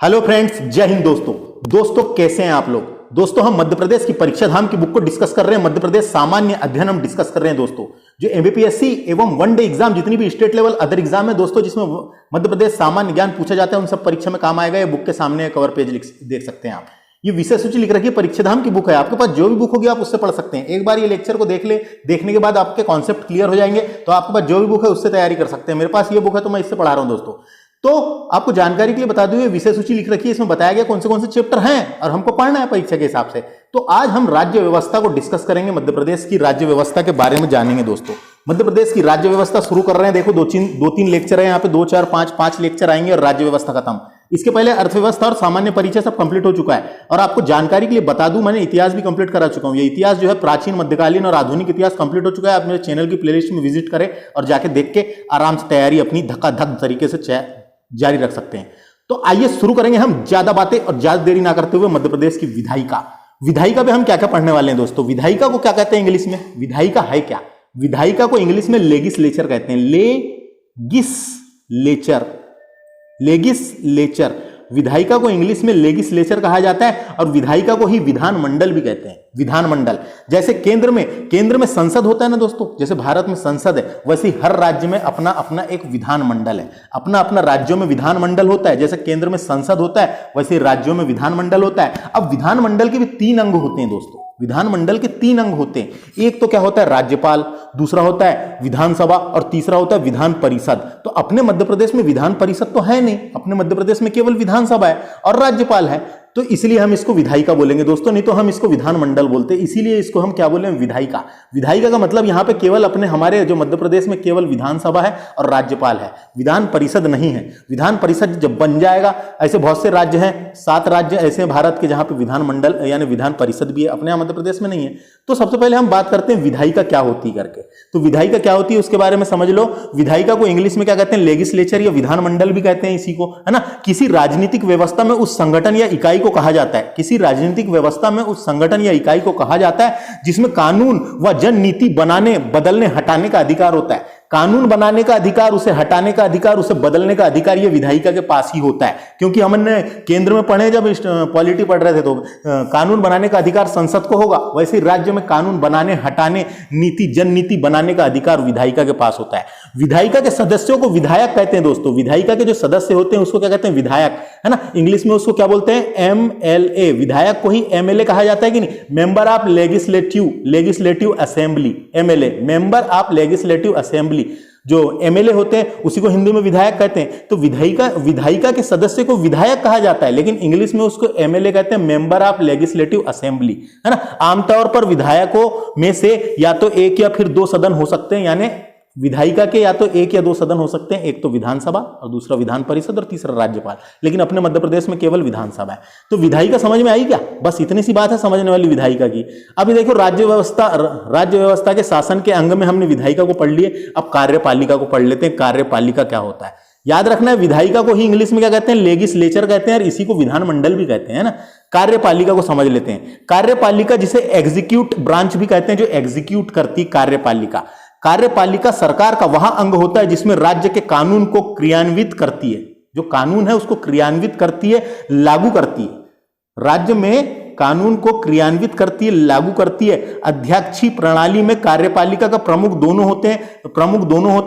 Hello friends, जय हिंद दोस्तों कैसे हैं आप लोग। दोस्तों हम मध्य प्रदेश की परीक्षा धाम की बुक को डिस्कस कर रहे हैं। मध्य प्रदेश सामान्य अध्ययन हम डिस्कस कर रहे हैं दोस्तों। जो एमपीएससी एवं वन डे एग्जाम जितनी भी स्टेट लेवल अदर एग्जाम है दोस्तों, जिसमें मध्य प्रदेश सामान्य ज्ञान पूछा जाता है, उन सब परीक्षा में काम आएगा। ये बुक के सामने कवर पेज देख सकते हैं आप। ये विषय सूची लिख रखी है, परीक्षा धाम की बुक है। आपके पास जो भी बुक होगी आप उससे पढ़ सकते हैं। एक बार ये लेक्चर को देख ले, देखने के बाद आपके कॉन्सेप्ट क्लियर हो जाएंगे, तो आपके पास जो भी बुक है उससे तैयारी कर सकते हैं। मेरे पास ये बुक है तो मैं इससे पढ़ा रहा हूं दोस्तों। तो आपको जानकारी के लिए बता दूं, ये विषय सूची लिख रखी है, इसमें बताया गया कौन से चैप्टर हैं और हमको पढ़ना है परीक्षा के हिसाब से। तो आज हम राज्य व्यवस्था को डिस्कस करेंगे, मध्य प्रदेश की राज्य व्यवस्था के बारे में जानेंगे दोस्तों। मध्य प्रदेश की राज्य व्यवस्था शुरू कर रहे हैं। देखो दो तीन लेक्चर है यहाँ पे, 2 4 5 लेक्चर आएंगे और राज्य व्यवस्था खत्म। इसके पहले अर्थव्यवस्था और सामान्य परिचय सब कंप्लीट हो चुका है। और आपको जानकारी के लिए बता दूं, मैंने इतिहास भी कंप्लीट करा चुका हूं। ये इतिहास जो है प्राचीन, मध्यकालीन और आधुनिक इतिहास कंप्लीट हो चुका है। आप मेरे चैनल की प्लेलिस्ट में विजिट करें और जाके देख के आराम से तैयारी अपनी धक्का-धक तरीके से जारी रख सकते हैं। तो आइए शुरू करेंगे हम ज्यादा बातें और ज्यादा देरी ना करते हुए मध्य प्रदेश की विधायिका पे हम क्या क्या पढ़ने वाले हैं दोस्तों। विधायिका को क्या कहते हैं इंग्लिश में? विधायिका है क्या? विधायिका को इंग्लिश में लेगिस्लेचर कहते हैं। लेगिस्लेचर विधायिका को इंग्लिश में लेगिस्लेचर कहा जाता है और विधायिका को ही विधानमंडल भी कहते हैं। विधानमंडल जैसे केंद्र में संसद होता है ना दोस्तों, जैसे भारत में संसद है, वैसे ही हर राज्य में अपना अपना एक विधानमंडल है। अपना अपना राज्यों में विधानमंडल होता है। जैसे केंद्र में संसद होता है, वैसे राज्यों में विधानमंडल होता है। अब विधानमंडल के भी 3 अंग होते हैं दोस्तों। विधानमंडल के 3 अंग होते हैं। एक तो क्या होता है? राज्यपाल, दूसरा होता है विधानसभा और तीसरा होता है विधान परिषद। तो अपने मध्य प्रदेश में विधान परिषद तो है नहीं, अपने मध्य प्रदेश में केवल विधानसभा है और राज्यपाल है। तो इसलिए हम इसको विधायिका बोलेंगे दोस्तों, नहीं तो हम इसको विधानमंडल बोलते हैं। इसीलिए इसको हम क्या बोले? विधायिका। विधायिका का मतलब यहाँ पे केवल अपने हमारे जो मध्य प्रदेश में केवल विधानसभा है और राज्यपाल है, विधान परिषद नहीं है। विधान परिषद जब बन जाएगा, ऐसे बहुत से राज्य हैं, 7 राज्य ऐसे हैं भारत के जहां पे विधानमंडल यानी विधान परिषद भी है, अपने यहाँ मध्य प्रदेश में नहीं है। तो सबसे पहले हम बात करते हैं विधायिका क्या होती है करके। तो विधायिका क्या होती है उसके बारे में समझ लो। विधायिका को इंग्लिश में क्या कहते हैं? लेगिस्लेचर या विधानमंडल भी कहते हैं इसी को, है ना। किसी राजनीतिक व्यवस्था में उस संगठन या इकाई को कहा जाता है, किसी राजनीतिक व्यवस्था में उस संगठन या इकाई को कहा जाता है जिसमें कानून व जन नीति बनाने, बदलने, हटाने का अधिकार होता है। कानून बनाने का अधिकार, उसे हटाने का अधिकार, उसे बदलने का अधिकार ये विधायिका के पास ही होता है। क्योंकि हमने केंद्र में पढ़े, जब पॉलिटी पढ़ रहे थे, तो कानून बनाने का अधिकार संसद को होगा, वैसे ही राज्य में कानून बनाने, हटाने, नीति, जन नीति बनाने का अधिकार विधायिका के पास होता है। विधायिका के सदस्यों को विधायक कहते हैं दोस्तों। विधायिका के जो सदस्य होते हैं उसको क्या कहते हैं? विधायक, है ना। इंग्लिश में उसको क्या बोलते हैं? MLA। विधायक को ही MLA कहा जाता है कि नहीं? Member of legislative assembly, MLA, member of legislative assembly. जो MLA होते हैं उसी को हिंदी में विधायक कहते हैं। तो विधायिका के सदस्य को विधायक कहा जाता है, लेकिन इंग्लिश में उसको MLA कहते हैं, मेंबर ऑफ लेजिस्लेटिव असेंबली, है ना। आमतौर पर विधायकों में से या तो 1 या फिर 2 सदन हो सकते हैं, यानी विधायिका के या तो 1 या 2 सदन हो सकते हैं। एक तो विधानसभा और दूसरा विधान परिषद और तीसरा राज्यपाल, लेकिन अपने मध्य प्रदेश में केवल विधानसभा है। तो विधायिका समझ में आई क्या? बस इतनी सी बात है समझने वाली विधायिका की। अभी देखो राज्य व्यवस्था के शासन के अंग में हमने विधायिका को पढ़ लिए। अब कार्यपालिका को पढ़ लेते हैं। कार्यपालिका क्या होता है? याद रखना है, विधायिका को ही इंग्लिश में क्या कहते हैं? लेगिस्लेचर कहते हैं और इसी को विधानमंडल भी कहते हैं ना। कार्यपालिका को समझ लेते हैं। कार्यपालिका जिसे एग्जीक्यूट ब्रांच भी कहते हैं, जो एग्जीक्यूट करती कार्यपालिका। कार्यपालिका सरकार का वह अंग होता है जिसमें राज्य के कानून को क्रियान्वित करती है। जो कानून है उसको क्रियान्वित करती है, लागू करती है। राज्य में कानून को क्रियान्वित करती है, लागू करती है। अध्यक्षीय प्रणाली में कार्यपालिका का प्रमुख दोनों होते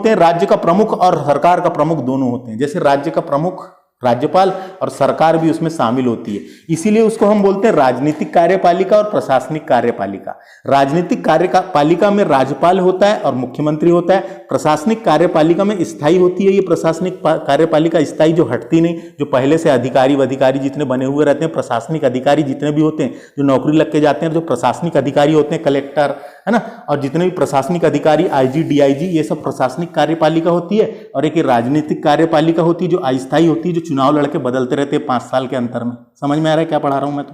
हैं। राज्य का प्रमुख और सरकार का प्रमुख दोनों होते हैं। जैसे राज्य का प्रमुख राज्यपाल और सरकार भी उसमें शामिल होती है। इसीलिए उसको हम बोलते हैं राजनीतिक कार्यपालिका और प्रशासनिक कार्यपालिका। राजनीतिक कार्यपालिका में राज्यपाल होता है और मुख्यमंत्री होता है। प्रशासनिक कार्यपालिका में स्थायी होती है। ये प्रशासनिक कार्यपालिका स्थायी, जो हटती नहीं, जो पहले से अधिकारी जितने बने हुए रहते हैं, प्रशासनिक अधिकारी जितने भी होते हैं, जो नौकरी लग के जाते हैं, जो प्रशासनिक अधिकारी होते हैं, कलेक्टर, है ना, और जितने भी प्रशासनिक अधिकारी, IG, DIG, ये सब प्रशासनिक कार्यपालिका होती है। और एक राजनीतिक कार्यपालिका होती है जो अस्थायी होती है, जो चुनाव लड़के बदलते रहते हैं 5 साल के अंतर में। समझ में आ रहा है क्या पढ़ा रहा हूं मैं?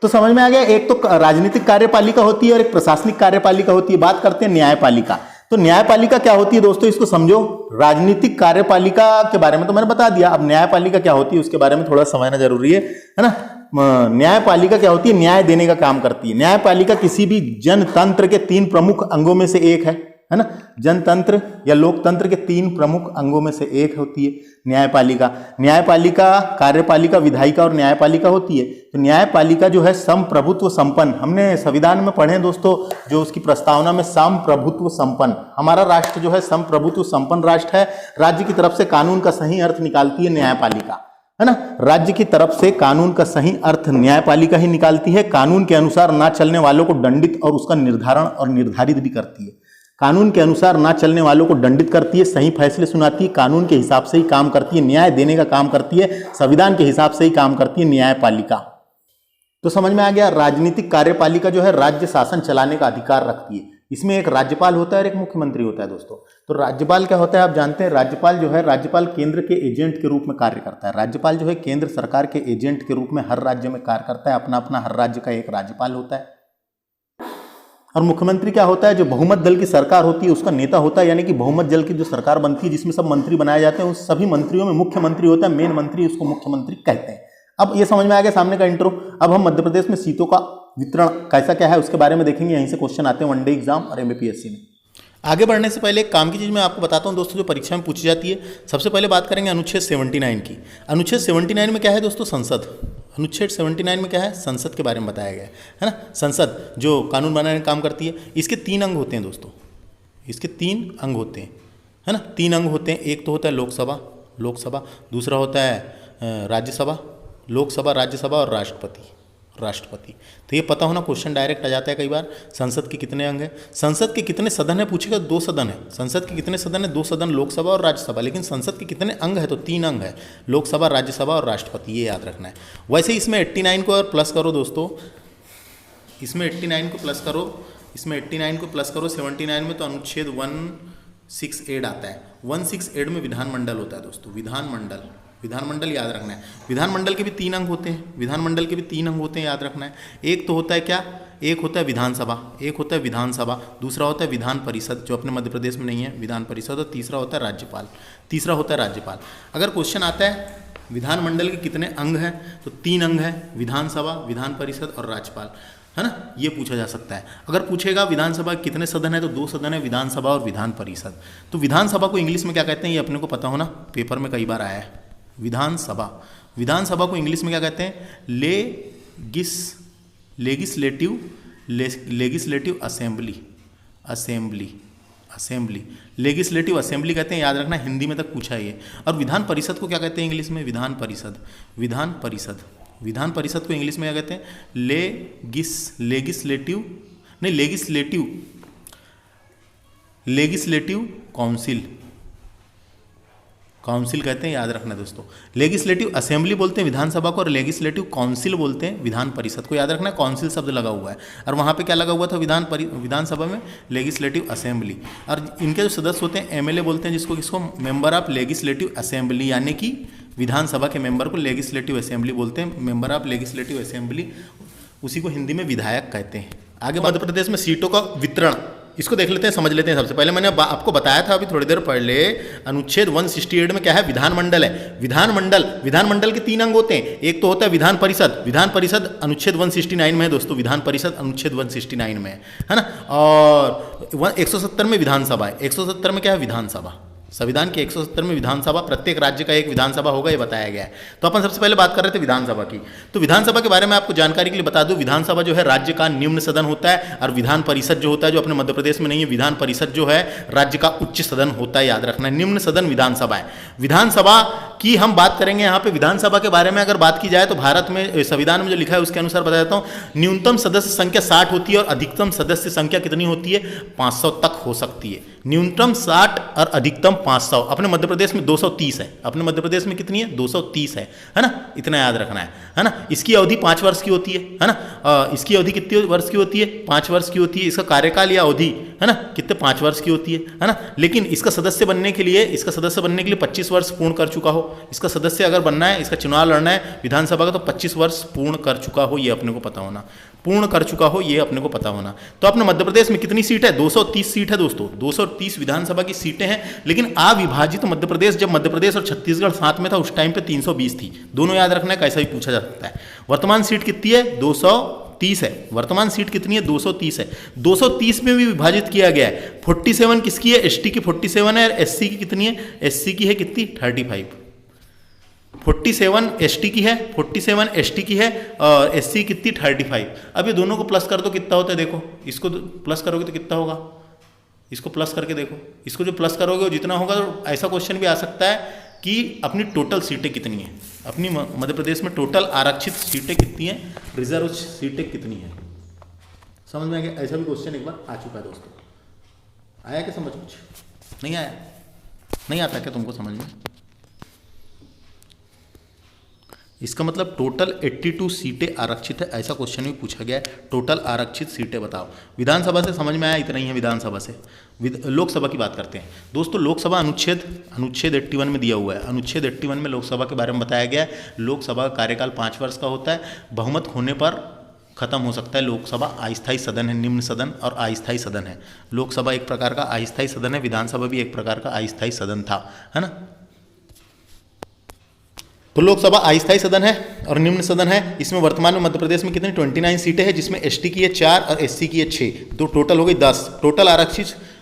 तो समझ में आ गया। एक तो राजनीतिक कार्यपालिका होती है और एक प्रशासनिक कार्यपालिका होती है। बात करते हैं न्यायपालिका। तो न्यायपालिका क्या होती है दोस्तों, इसको समझो। राजनीतिक कार्यपालिका के बारे में तो मैंने बता दिया, अब न्यायपालिका क्या होती है उसके बारे में थोड़ा समझना जरूरी है ना। न्यायपालिका क्या होती है? न्याय देने का काम करती है। न्यायपालिका किसी भी जनतंत्र के 3 प्रमुख अंगों में से एक है। है ना। जनतंत्र या लोकतंत्र के 3 प्रमुख अंगों में से एक होती है न्यायपालिका। न्यायपालिका, कार्यपालिका, विधायिका और न्यायपालिका होती है। तो न्यायपालिका जो है संप्रभुत्व संपन्न, हमने संविधान में पढ़े दोस्तों, जो उसकी प्रस्तावना में संप्रभुत्व संपन्न, हमारा राष्ट्र जो है संप्रभुत्व संपन्न राष्ट्र है। राज्य की तरफ से कानून का सही अर्थ निकालती है न्यायपालिका, है ना। राज्य की तरफ से कानून का सही अर्थ न्यायपालिका ही निकालती है। कानून के अनुसार ना चलने वालों को दंडित और उसका निर्धारण और निर्धारित भी करती है। कानून के अनुसार ना चलने वालों को दंडित करती है, सही फैसले सुनाती है, कानून के हिसाब से ही काम करती है, न्याय देने का काम करती है, संविधान के हिसाब से ही काम करती है न्यायपालिका। तो समझ में आ गया। राजनीतिक कार्यपालिका जो है राज्य शासन चलाने का अधिकार रखती है। इसमें एक राज्यपाल होता है और एक मुख्यमंत्री होता है दोस्तों। तो राज्यपाल क्या होता है आप जानते हैं। राज्यपाल जो है, राज्यपाल केंद्र के एजेंट के रूप में कार्य करता है। राज्यपाल जो है केंद्र सरकार के एजेंट के रूप में हर राज्य में कार्य करता है। अपना अपना हर राज्य का एक राज्यपाल होता है। और मुख्यमंत्री क्या होता है, जो बहुमत दल की सरकार होती है उसका नेता होता है। यानी कि बहुमत दल की जो सरकार बनती है जिसमें सब मंत्री बनाए जाते हैं, उस सभी मंत्रियों में मुख्यमंत्री होता है, मेन मंत्री, उसको मुख्यमंत्री कहते हैं। अब ये समझ में आ गया सामने का इंट्रो। अब हम मध्य प्रदेश में सीटों का वितरण कैसा क्या है उसके बारे में देखेंगे। यहीं से क्वेश्चन आते हैं वनडे एग्जाम और एमपीएससी में। आगे बढ़ने से पहले एक काम की चीज़ मैं आपको बताता हूं दोस्तों, जो परीक्षा में पूछी जाती है। सबसे पहले बात करेंगे अनुच्छेद 79 की। अनुच्छेद 79 में क्या है दोस्तों, संसद। अनुच्छेद 79 में क्या है, संसद के बारे में बताया गया है ना। संसद जो कानून बनाने का काम करती है। इसके 3 अंग होते हैं दोस्तों, इसके 3 अंग होते हैं, है ना। 3 अंग होते हैं। एक तो होता है लोकसभा, दूसरा होता है राज्यसभा, लोकसभा, राज्यसभा और राष्ट्रपति। तो ये पता होना, क्वेश्चन डायरेक्ट आ जाता है कई बार। संसद के कितने अंग हैं, संसद के कितने सदन है पूछेगा, 2 सदन है। संसद के कितने सदन है, 2 सदन, लोकसभा और राज्यसभा। लेकिन संसद के कितने अंग है, तो 3 अंग है, लोकसभा, राज्यसभा और राष्ट्रपति, ये याद रखना है। वैसे इसमें 89 को प्लस करो दोस्तों, इसमें 89 को प्लस करो, इसमें 89 को प्लस करो 79 में, तो अनुच्छेद 168 आता है। 168 में विधानमंडल होता है दोस्तों, विधानमंडल याद रखना है। विधानमंडल के भी 3 अंग होते हैं, विधानमंडल के भी 3 अंग होते हैं, याद रखना है। एक तो होता है क्या, एक होता है विधानसभा, दूसरा होता है विधान परिषद, जो अपने मध्य प्रदेश में नहीं है, विधान परिषद, और तीसरा होता है राज्यपाल। अगर क्वेश्चन आता है विधानमंडल के कितने अंग हैं, तो 3 अंग हैं, विधानसभा, विधान परिषद और राज्यपाल, है ना। ये पूछा जा सकता है। अगर पूछेगा विधानसभा कितने सदन है, तो 2 सदन है, विधानसभा और विधान परिषद। तो विधानसभा को इंग्लिश में क्या कहते हैं, ये अपने को पता होना, पेपर में कई बार आया है। विधानसभा को इंग्लिश में क्या कहते हैं, लेगिस्लेटिव असेंबली कहते हैं, याद रखना, हिंदी में तक पूछा है ये। और विधान परिषद को क्या कहते हैं इंग्लिश में, विधान परिषद को इंग्लिश में क्या कहते हैं, लेगिस्लेटिव काउंसिल कहते हैं, याद रखना दोस्तों। लेगिस्लेटिव असेंबली बोलते हैं विधानसभा को, और लेगिस्लेटिव काउंसिल बोलते हैं विधान परिषद को, याद रखना। काउंसिल शब्द लगा हुआ है, और वहाँ पे क्या लगा हुआ था, विधानसभा में लेगिस्लेटिव असेंबली। और इनके जो सदस्य होते हैं एमएलए बोलते हैं, किसको मेंबर ऑफ लेगिस्लेटिव असेंबली, यानी कि विधानसभा के मेंबर को लेगिस्लेटिव असेंबली बोलते हैं, मेंबर ऑफ लेगिस्लेटिव असेंबली, उसी को हिंदी में विधायक कहते हैं। आगे मध्य प्रदेश में सीटों का वितरण, इसको देख लेते हैं, समझ लेते हैं। सबसे पहले मैंने आपको बताया था अभी थोड़ी देर पहले, अनुच्छेद 168 में क्या है, विधानमंडल है। विधानमंडल के 3 अंग होते हैं। एक तो होता है विधान परिषद अनुच्छेद 169 में है दोस्तों, विधान परिषद अनुच्छेद 169 में है ना। और 170 में विधानसभा है, 170 में क्या है, विधानसभा। संविधान के 170 में विधानसभा, प्रत्येक राज्य का एक विधानसभा होगा, ये बताया गया है। तो अपन सबसे पहले बात कर रहे थे विधानसभा की। तो विधानसभा के बारे में आपको जानकारी के लिए बता दूं, विधानसभा जो है राज्य का निम्न सदन होता है, और विधान परिषद जो होता है, जो अपने मध्य प्रदेश में नहीं है, विधान परिषद जो है राज्य का उच्च सदन होता है, याद रखना है। निम्न सदन विधानसभा है। विधानसभा की हम बात करेंगे यहाँ पे। विधानसभा के बारे में अगर बात की जाए तो भारत में संविधान में जो लिखा है उसके अनुसार बता देता हूँ, न्यूनतम सदस्य संख्या 60 होती है और अधिकतम सदस्य संख्या कितनी होती है, 500 तक हो सकती है। न्यूनतम 60 और अधिकतम 500। अपने मध्य प्रदेश में 230 है, अपने मध्य प्रदेश में कितनी है, 230 है ना। इतना याद रखना है ना। इसकी अवधि 5 वर्ष की होती है ना। इसकी अवधि कितने वर्ष की होती है, 5 वर्ष की होती है। इसका कार्यकाल या अवधि है ना, कितने, 5 वर्ष की होती है ना। लेकिन इसका सदस्य बनने के लिए 25 वर्ष पूर्ण कर चुका हो। इसका सदस्य अगर बनना है, इसका चुनाव लड़ना है विधानसभा का, तो 25 वर्ष पूर्ण कर चुका हो, ये अपने को पता होना। तो अपने मध्य प्रदेश में कितनी सीट है, 230 सीट है दोस्तों। 230 विधानसभा की सीटें हैं। लेकिन अविभाजित मध्य प्रदेश, जब मध्य प्रदेश और छत्तीसगढ़ साथ में था उस टाइम पे 320 थी। दोनों याद रखना है, कैसा भी पूछा जा सकता है। वर्तमान सीट कितनी है, 230 230 है, वर्तमान सीट कितनी है 230 है, 230 में भी विभाजित किया गया है। 47 किसकी है, एसटी की 47 है, और एससी की कितनी है, एससी की है कितनी 35। 47 एसटी की है, 47 एसटी की है, और एससी कितनी 35। अब ये दोनों को प्लस कर दो कितना होता है, देखो इसको प्लस करोगे तो कितना होगा, इसको प्लस करके देखो, इसको जो प्लस करोगे वो जितना होगा, तो ऐसा क्वेश्चन भी आ सकता है कि अपनी टोटल सीटें कितनी हैं, अपनी मध्य प्रदेश में टोटल आरक्षित सीटें कितनी हैं, रिजर्व सीटें कितनी हैं। समझ में आ गया, ऐसा भी क्वेश्चन एक बार आ चुका है दोस्तों। आया क्या समझ, कुछ नहीं आया, नहीं आता क्या तुमको समझ में? इसका मतलब टोटल 82 सीटें आरक्षित है, ऐसा क्वेश्चन भी पूछा गया है। टोटल आरक्षित सीटें बताओ। विधानसभा से समझ में आया, इतना ही है विधानसभा से। लोकसभा की बात करते हैं दोस्तों। लोकसभा अनुच्छेद 81 में दिया हुआ है। अनुच्छेद 81 में लोकसभा के बारे में बताया गया है। लोकसभा का कार्यकाल 5 वर्ष का होता है। बहुमत होने पर खत्म हो सकता है। लोकसभा अस्थायी सदन है, निम्न सदन और अस्थायी सदन है। लोकसभा एक प्रकार का अस्थायी सदन है, विधानसभा भी एक प्रकार का अस्थायी सदन था, है ना। तो लोकसभा अस्थायी सदन है और निम्न सदन है। इसमें वर्तमान में मध्य प्रदेश में कितनी 29 सीटें हैं, जिसमें एसटी की है 4 और एससी की है 6, तो टोटल हो गई 10। टोटल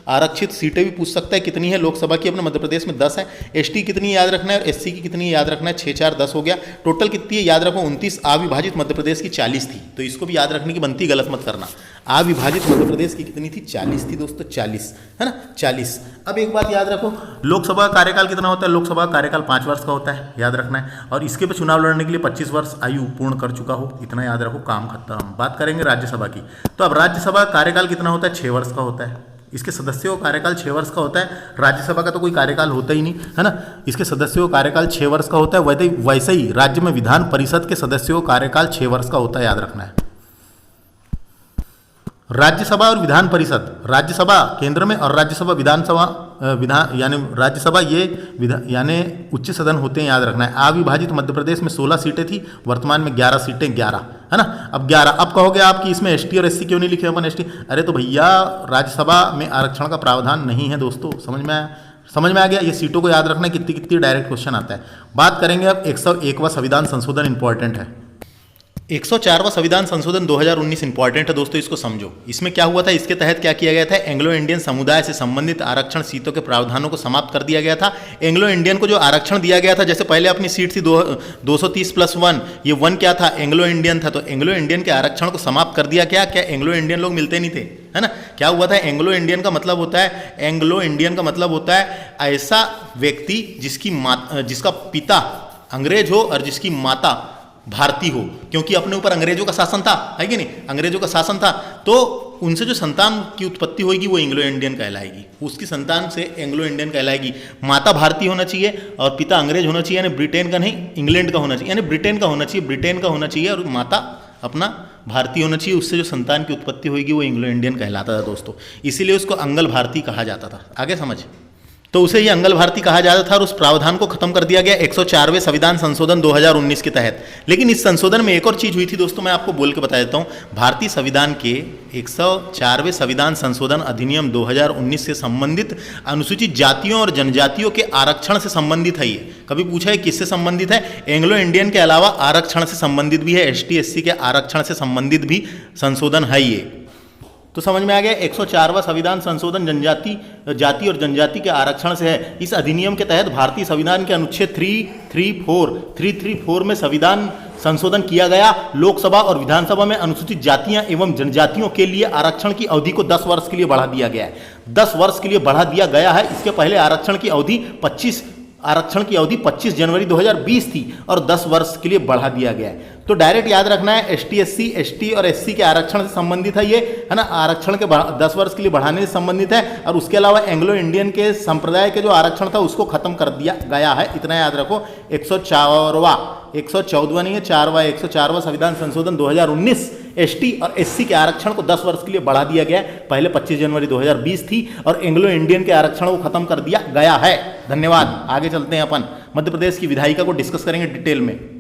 आरक्षित सीटें भी पूछ सकता है कितनी है लोकसभा की, अपने मध्य प्रदेश में 10 है। एसटी कितनी याद रखना है और एससी की कितनी याद रखना है, 6 4 10 हो गया। टोटल कितनी है याद रखो 29। अविभाजित मध्य प्रदेश की 40 थी, तो इसको भी याद रखने की बनती, गलत मत करना। अविभाजित मध्य प्रदेश की कितनी थी, 40 थी दोस्तों, 40, है ना, 40। अब एक बात याद रखो, लोकसभा का कार्यकाल कितना होता है, लोकसभा का कार्यकाल 5 वर्ष का होता है, याद रखना है। और इसके पे चुनाव लड़ने के लिए 25 वर्ष आयु पूर्ण कर चुका हो, इतना याद रखो, काम खत्म। बात करेंगे राज्यसभा की। तो अब राज्यसभा का कार्यकाल कितना होता है, 6 वर्ष का होता है। इसके सदस्यों का कार्यकाल 6 वर्ष का होता है। राज्यसभा का तो कोई कार्यकाल होता ही नहीं, है ना। इसके सदस्यों का कार्यकाल 6 वर्ष का होता है। वैसे ही राज्य में विधान परिषद के सदस्यों का कार्यकाल 6 वर्ष का होता है, याद रखना है। राज्यसभा और विधान परिषद, राज्यसभा केंद्र में और राज्यसभा यानी राज्यसभा यानी उच्च सदन होते हैं, याद रखना है। अविभाजित मध्य प्रदेश में 16 सीटें थी, वर्तमान में 11 सीटें, 11, है ना। अब 11, अब कहोगे आप कि इसमें एसटी और एससी क्यों नहीं लिखे अपन एसटी? अरे तो भैया राज्यसभा में आरक्षण का प्रावधान नहीं है दोस्तों, समझ में आ गया। ये सीटों को याद रखना, कितनी कितनी डायरेक्ट क्वेश्चन आता है। बात करेंगे अब 101वां संविधान संशोधन इंपॉर्टेंट है। 104वां संविधान संशोधन 2019 इंपॉर्टेंट है दोस्तों, इसको समझो। इसमें क्या हुआ था, इसके तहत क्या किया गया था, एंग्लो इंडियन समुदाय से संबंधित आरक्षण सीटों के प्रावधानों को समाप्त कर दिया गया था। एंग्लो इंडियन को जो आरक्षण दिया गया था, जैसे पहले अपनी सीट थी 230+1, ये 1 क्या था, एंग्लो इंडियन था। तो एंग्लो इंडियन के आरक्षण को समाप्त कर दिया। क्या एंग्लो इंडियन लोग मिलते नहीं थे, है ना। क्या हुआ था, एंग्लो इंडियन का मतलब होता है ऐसा व्यक्ति जिसका पिता अंग्रेज हो और जिसकी माता भारतीय हो, क्योंकि अपने ऊपर अंग्रेजों का शासन था, है कि नहीं, अंग्रेजों का शासन था। तो उनसे जो संतान की उत्पत्ति होगी वो एंग्लो इंडियन कहलाएगी, उसकी संतान से एंग्लो इंडियन कहलाएगी। माता भारतीय होना चाहिए और पिता अंग्रेज होना चाहिए, यानी ब्रिटेन का नहीं, इंग्लैंड का होना चाहिए, यानी ब्रिटेन का होना चाहिए और माता अपना भारतीय होना चाहिए। उससे जो संतान की उत्पत्ति होगी वो एंग्लो इंडियन कहलाता था दोस्तों, इसीलिए उसको अंगल भारतीय कहा जाता था। आगे समझ, तो उसे ही अंगल भारतीय कहा जाता था और उस प्रावधान को खत्म कर दिया गया 104वें संविधान संशोधन 2019 के तहत। लेकिन इस संशोधन में एक और चीज हुई थी दोस्तों, मैं आपको बोल के बता देता हूं। भारतीय संविधान के 104वें संविधान संशोधन अधिनियम 2019 से संबंधित अनुसूचित जातियों और जनजातियों के आरक्षण से संबंधित है। ये कभी पूछा है किससे संबंधित है? एंग्लो इंडियन के अलावा आरक्षण से संबंधित भी है, एसटी एससी के आरक्षण से संबंधित भी संशोधन है ये। तो समझ में आ गया, 104वां संविधान संशोधन जाति और जनजाति के आरक्षण से है। इस अधिनियम के तहत भारतीय संविधान के अनुच्छेद 334 में संविधान संशोधन किया गया। लोकसभा और विधानसभा में अनुसूचित जातियां एवं जनजातियों के लिए आरक्षण की अवधि को 10 वर्ष के लिए बढ़ा दिया गया है। 10 वर्ष के लिए बढ़ा दिया गया है। इसके पहले आरक्षण की अवधि 25 जनवरी 2020 थी और 10 वर्ष के लिए बढ़ा दिया गया है। तो डायरेक्ट याद रखना है, एसटी और एससी के आरक्षण से संबंधित है ये, है ना। आरक्षण के 10 वर्ष के लिए बढ़ाने से संबंधित है और उसके अलावा एंग्लो इंडियन के संप्रदाय के जो आरक्षण था उसको खत्म कर दिया गया है, इतना याद रखो। 114वां नहीं है, 104वां संविधान संशोधन 2019 एसटी और एससी के आरक्षण को 10 वर्ष के लिए बढ़ा दिया गया है। पहले 25 जनवरी 2020 थी और एंग्लो इंडियन के आरक्षण को खत्म कर दिया गया है। धन्यवाद। आगे चलते हैं अपन, मध्य प्रदेश की विधायिका को डिस्कस करेंगे डिटेल में।